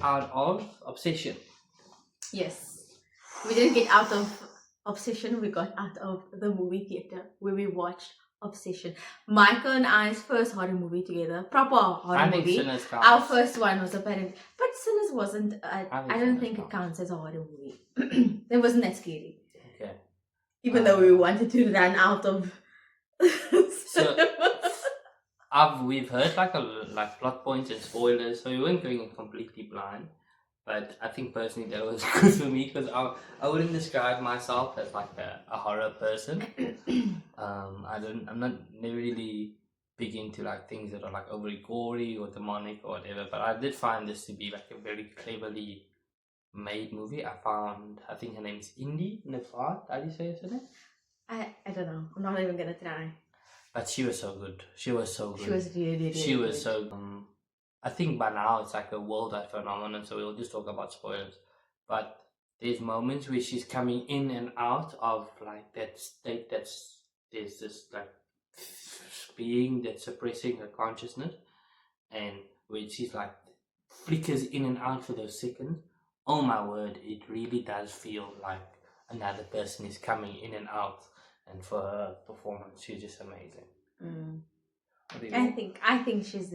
out of Obsession. Yes. We didn't get out of Obsession, we got out of the movie theater where we watched Obsession. Michael and I's first horror movie together, proper horror I think movie. Sinners counts. Our first one was apparent, but Sinners wasn't. I don't Sinners think it counts. counts as a horror movie. It wasn't that scary. Okay. Even though we wanted to run out of. We've heard like plot points and spoilers, so we weren't going in completely blind. But I think personally that was good for me because I wouldn't describe myself as like a horror person. I'm not really big into like things that are like overly gory or demonic or whatever. But I did find this to be like a very cleverly made movie. I think her name's Indy Nefart. How do you say her name? I don't know. I'm not even gonna try. But she was so good. She was so good. She was really She was good. so. I think by now it's like a worldwide phenomenon, so we'll just talk about spoilers. But there's moments where she's coming in and out of like that state there's this like being that's suppressing her consciousness, and when she's like flickers in and out for those seconds. Oh my word, it really does feel like another person is coming in and out. And for her performance, she's just amazing. I think she's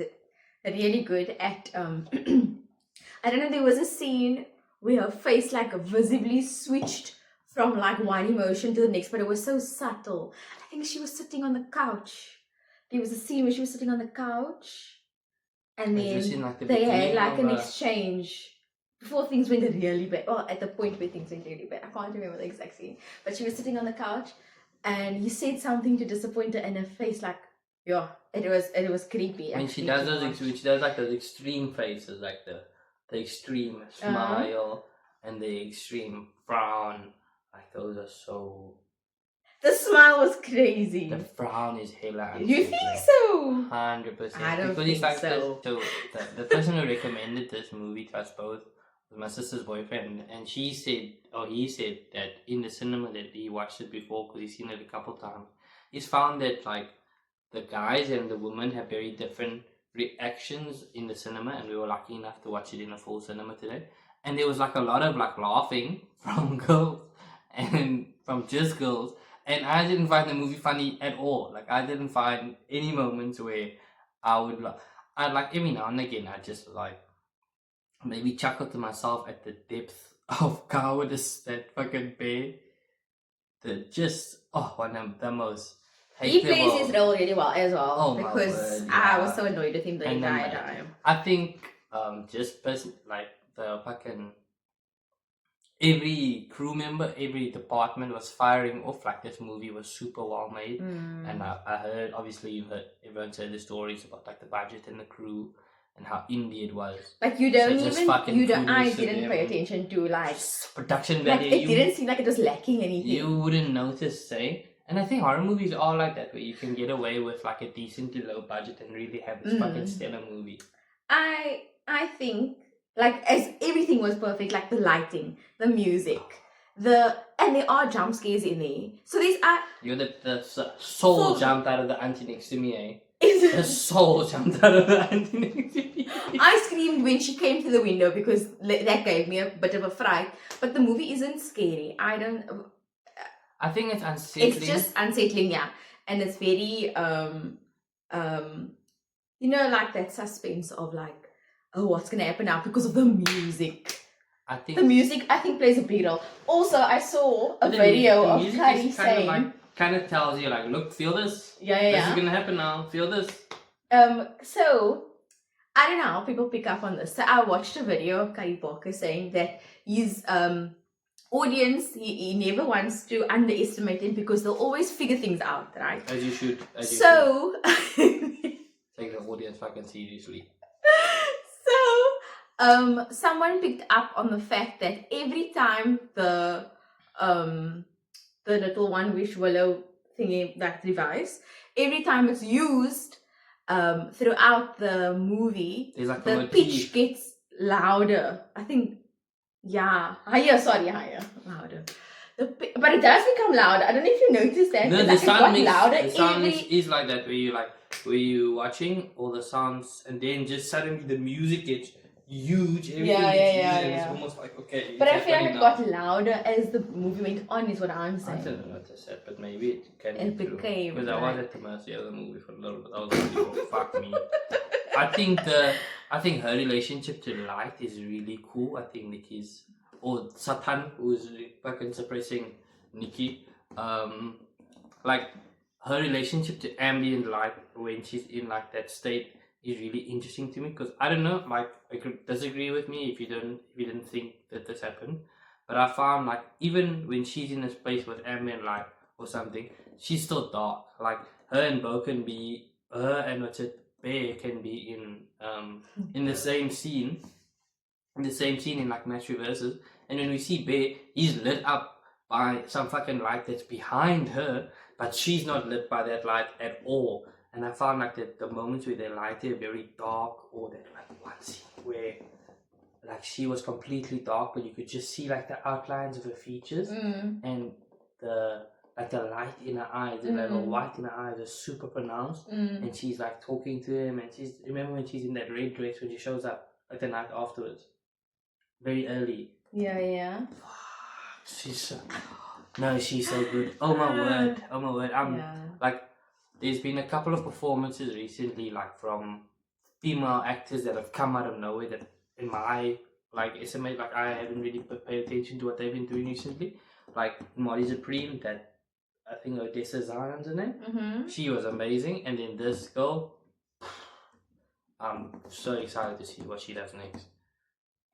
really good at I don't know, there was a scene where her face like visibly switched from like one emotion to the next, but it was so subtle. I think she was sitting on the couch. There was a scene where she was sitting on the couch and then they had like an exchange before things went really bad. Well, at the point where things went really bad. I can't remember the exact scene. But she was sitting on the couch and he said something to disappoint her, and her face like, yeah, it was creepy. When she does like those extreme faces, like the extreme smile and the extreme frown, like those are so. The smile was crazy. The frown is hella. You think so? 100%. I don't because think like so. The person who recommended this movie to us both was my sister's boyfriend, and he said that in the cinema that he watched it before because he's seen it a couple times, he's found that like the guys and the women have very different reactions in the cinema, and we were lucky enough to watch it in a full cinema today. And there was like a lot of like laughing from girls and from just girls. And I didn't find the movie funny at all. Like I didn't find any moments where I would I like every now and again I just like maybe chuckle to myself at the depth of cowardice that fucking bear. One of the most. He plays his role really well as well. Oh, because I was so annoyed with him the entire time. I think like the fucking every crew member, every department was firing off. Like this movie was super well made, and I heard obviously everyone's heard the stories about like the budget and the crew and how indie it was. Like I didn't pay attention to like production value. Like it didn't seem like it was lacking anything. You wouldn't notice, say. And I think horror movies are like that, where you can get away with like a decently low budget and really have this fucking stellar movie. I think like as everything was perfect, like the lighting, the music, and there are jump scares in there. So these are the soul jumped out of the auntie next to me, eh? The soul jumped out of the auntie next to me. I screamed when she came through the window because that gave me a bit of a fright. But the movie isn't scary. I think it's unsettling. It's just unsettling, yeah. And it's very like that suspense of like, oh, what's gonna happen now because of the music. I think the music plays a big role. Also, I saw a video of Kari saying kind of tells you like, look, feel this. Yeah. This is gonna happen now. Feel this. So I don't know how people pick up on this. So I watched a video of Kari Parker saying that his audience, he never wants to underestimate it because they'll always figure things out, right? As you should. Take the audience fucking seriously. So, someone picked up on the fact that every time the little one wish willow thingy, that device, every time it's used throughout the movie, like the pitch gets louder. I think, higher, louder. But it does become louder. I don't know if you noticed that. No, the sound is like that where you watching all the sounds and then just suddenly the music gets huge. Everything Yeah, gets yeah, huge, and yeah. it's almost like, okay. But it's I feel like happening it now. got louder as the movie went on, is what I'm I saying. don't know what to say, but maybe it can It be true. became Because I was like- at the mercy of the movie for a little bit. I was like, oh, fuck me. I think her relationship to Light is really cool. I think Nikki's, or Satan, who's fucking suppressing Nikki, like her relationship to ambient light when she's in like that state is really interesting to me, because I don't know, like, I could disagree with me if you didn't think that this happened, but I found like even when she's in a space with ambient light or something, she's still dark. Like her and Bo can be, her and Bear can be in the same scene, in like Match Reverses, and when we see Bear, he's lit up by some fucking light that's behind her, but she's not lit by that light at all. And I found like that the moments where they light are very dark, or that like one scene where like she was completely dark, but you could just see like the outlines of her features, and the light in her eyes, the level white in her eyes is super pronounced, and she's like talking to him, and she's, remember when she's in that red dress when she shows up like the night afterwards, very early. Yeah. She's so, no, she's so good. Oh my word. Like, there's been a couple of performances recently, like from female actors that have come out of nowhere that in my like estimate, like I haven't really paid attention to what they've been doing recently. Like Molly Supreme, that I think Odessa Zion's her name. She was amazing, and then this girl, I'm so excited to see what she does next.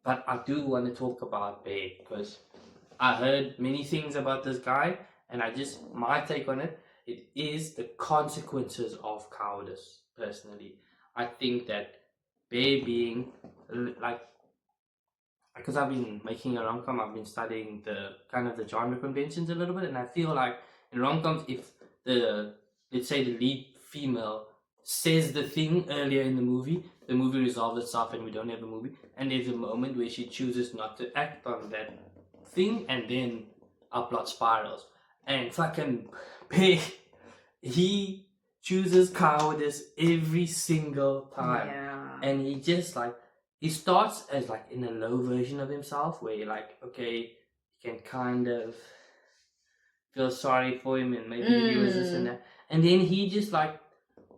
But I do want to talk about Bear, because I heard many things about this guy, and my take on it is the consequences of cowardice. Personally, I think that Bear being like, because I've been making a rom-com, I've been studying the kind of the genre conventions a little bit, and I feel like in rom-coms, if let's say the lead female says the thing earlier in the movie resolves itself and we don't have a movie, and there's a moment where she chooses not to act on that thing, and then our plot spirals. And fucking Bear, he chooses cowardice every single time. Yeah. And he just like, he starts as like in a low version of himself where you're like, okay, you can kind of feel sorry for him and maybe he was this and that. And then he just like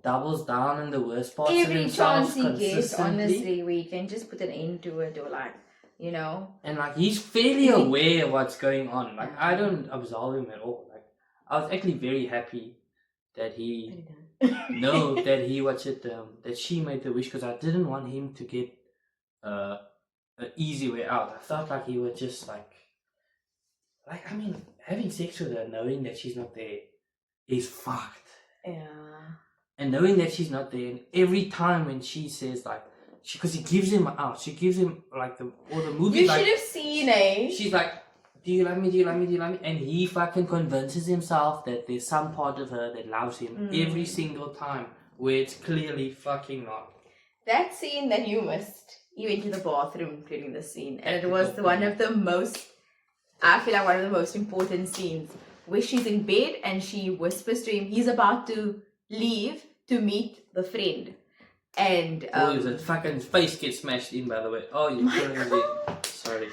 doubles down in the worst parts of Every himself chance he gets, consistently. honestly, we can just put an end to it, or like, you know. And like, he's fairly aware of what's going on. Like, I don't absolve him at all. Like, I was actually very happy that he that he that she made the wish, because I didn't want him to get an easy way out. I felt like he was just like I mean, having sex with her knowing that she's not there is fucked. Yeah. And knowing that she's not there, and every time when she says like, because he gives him out, she gives him like the movie. You like, should have seen, eh? She's like, do you love me? Do you love me? Do you love me? And he fucking convinces himself that there's some part of her that loves him every single time, where it's clearly fucking not. That scene that you missed, you went to the bathroom during the scene, and it was one of the most, I feel like one of the most important scenes, where she's in bed and she whispers to him, he's about to leave to meet the friend. And his fucking face gets smashed in, by the way. Oh, you're killing me. Sorry.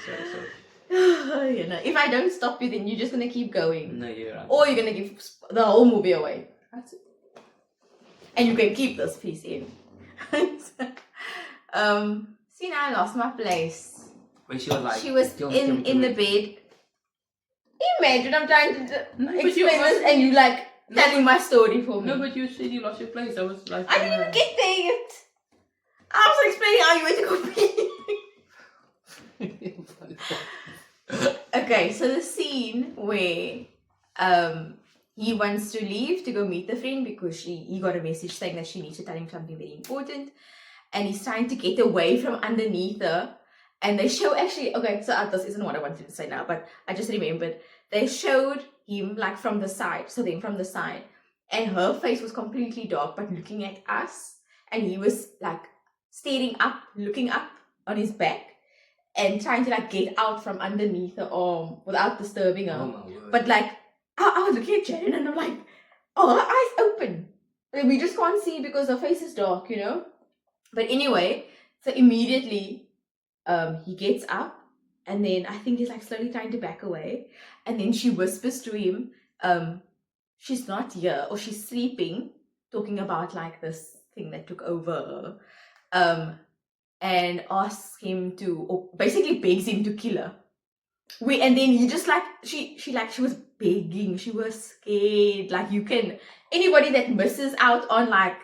You know, if I don't stop you, then you're just gonna keep going. No, you're right. Or you're gonna give the whole movie away. That's it. And you can keep this piece in. See, now I lost my place. When she was like, she was in the bed. Imagine I'm trying to explain this, and you like telling my story for me. No, but you said you lost your place. I was like, I didn't even get there yet. I was explaining how you went to go pee. Okay, so the scene where he wants to leave to go meet the friend because he got a message saying that she needs to tell him something very important, and he's trying to get away from underneath her. And they show actually, okay, so this isn't what I wanted to say now, but I just remembered they showed him like from the side, so then from the side, and her face was completely dark but looking at us, and he was like staring up, looking up on his back and trying to like get out from underneath her arm without disturbing her. Oh my word. But like I was looking at Jane and I'm like, oh, her eyes open. Like, we just can't see because her face is dark, you know. But anyway, so immediately he gets up, and then I think he's like slowly trying to back away, and then she whispers to him, she's not here, or she's sleeping, talking about like this thing that took over her, and asks him to, or basically begs him to kill her. And then he just like, she was begging, she was scared. Like, you can, anybody that misses out on like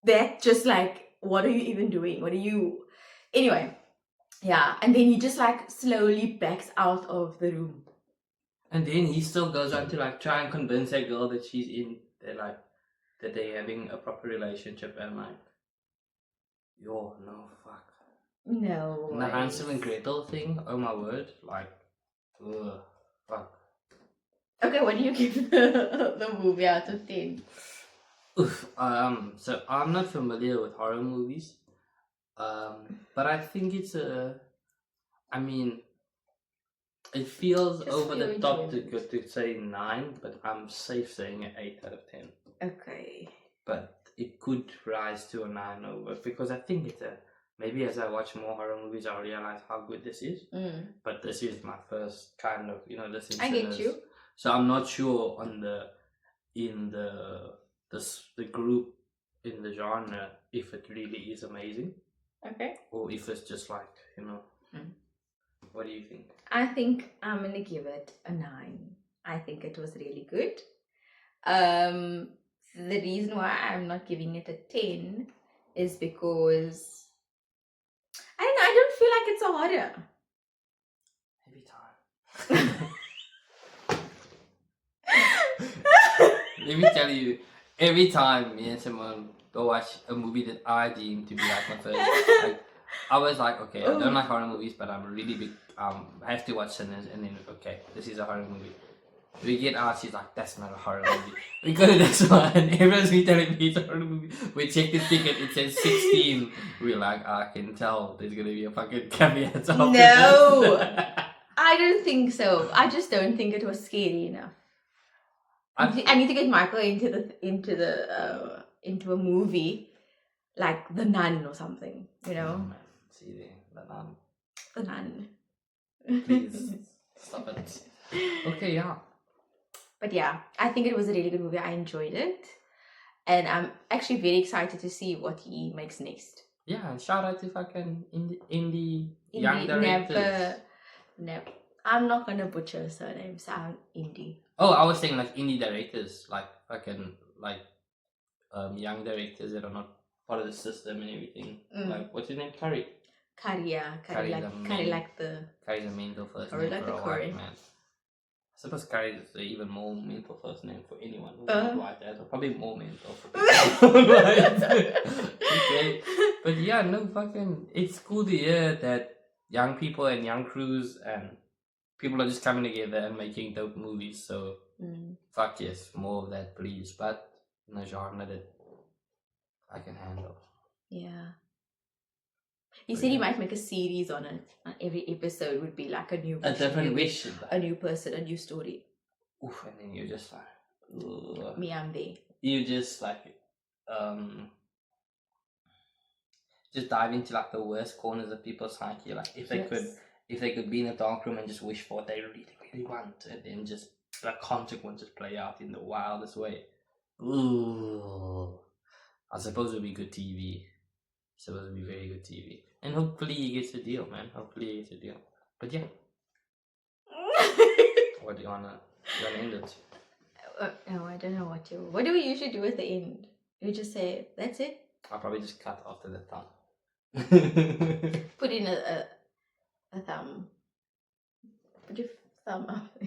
that, just like, what are you even doing? What are you, anyway. Yeah, and then he just like slowly backs out of the room. And then he still goes on to like try and convince that girl that she's in, that they're having a proper relationship, and like, yo, no, fuck. No. And the Hansel and Gretel thing, oh my word, like, ugh, fuck. Okay, what do you give the movie out of 10? Oof, so I'm not familiar with horror movies, but I think it's I mean, it feels Just over for the your top enjoyment. to say 9, but I'm safe saying an 8 out of 10. Okay. But it could rise to a 9 over, because I think it's maybe as I watch more horror movies, I'll realize how good this is. But this is my first kind of, this I get you. So I'm not sure on the group, in the genre, if it really is amazing. Okay. Or if it's just like, What do you think? I think I'm gonna give it a 9. I think it was really good. The reason why I'm not giving it a 10 is because I don't know, I don't feel like it's a horror. Every time. Let me tell you, every time me and Simone go watch a movie that I deem to be like my first, like, I was like, okay, I don't like horror movies, but I'm really big. I have to watch Sinners, and then okay, this is a horror movie. We get out, she's like, that's not a horror movie. We go to this one, everyone's been telling me it's a horror movie. We check the ticket, it says 16. We're like, I can tell there's gonna be a fucking caveat after No. this. I don't think so. I just don't think it was scary enough. I need to get Michael into a movie like The Nun or something, See there, the Nun. The Nun. Please stop it. Okay, yeah. But yeah, I think it was a really good movie. I enjoyed it, and I'm actually very excited to see what he makes next. Yeah, and shout out to fucking indie young directors. Never. I'm not gonna butcher surnames. I'm indie. Oh, I was saying like indie directors, like fucking like young directors that are not part of the system and everything. Like, what's his name? Curry. Curry like the. Curry's a mental first Curry name like for the a curry. white man. I suppose Curry is an even more mental first name for anyone who's not white, or probably more mental for people white. Okay. But yeah, no fucking, it's cool to hear that young people and young crews and people are just coming together and making dope movies. So fuck yes, more of that please. But in a genre that I can handle. Yeah. He said he might make a series on it. Every episode would be like a new wish, different wish. A new person, a new story. Oof, and then you're just like, ugh. Me, I'm there. You just like, just dive into like the worst corners of people's psyche. Like, if they could be in a dark room and just wish for what they really, really want, and then just the consequences play out in the wildest way. Ooh. I suppose it would be good TV. Supposed to be very good TV. And hopefully he gets a deal, man. Hopefully he gets a deal. But yeah. What do you wanna end it? No, I don't know what do we usually do at the end? We just say, that's it? I'll probably just cut after the thumb. Put in a thumb. Put your thumb up.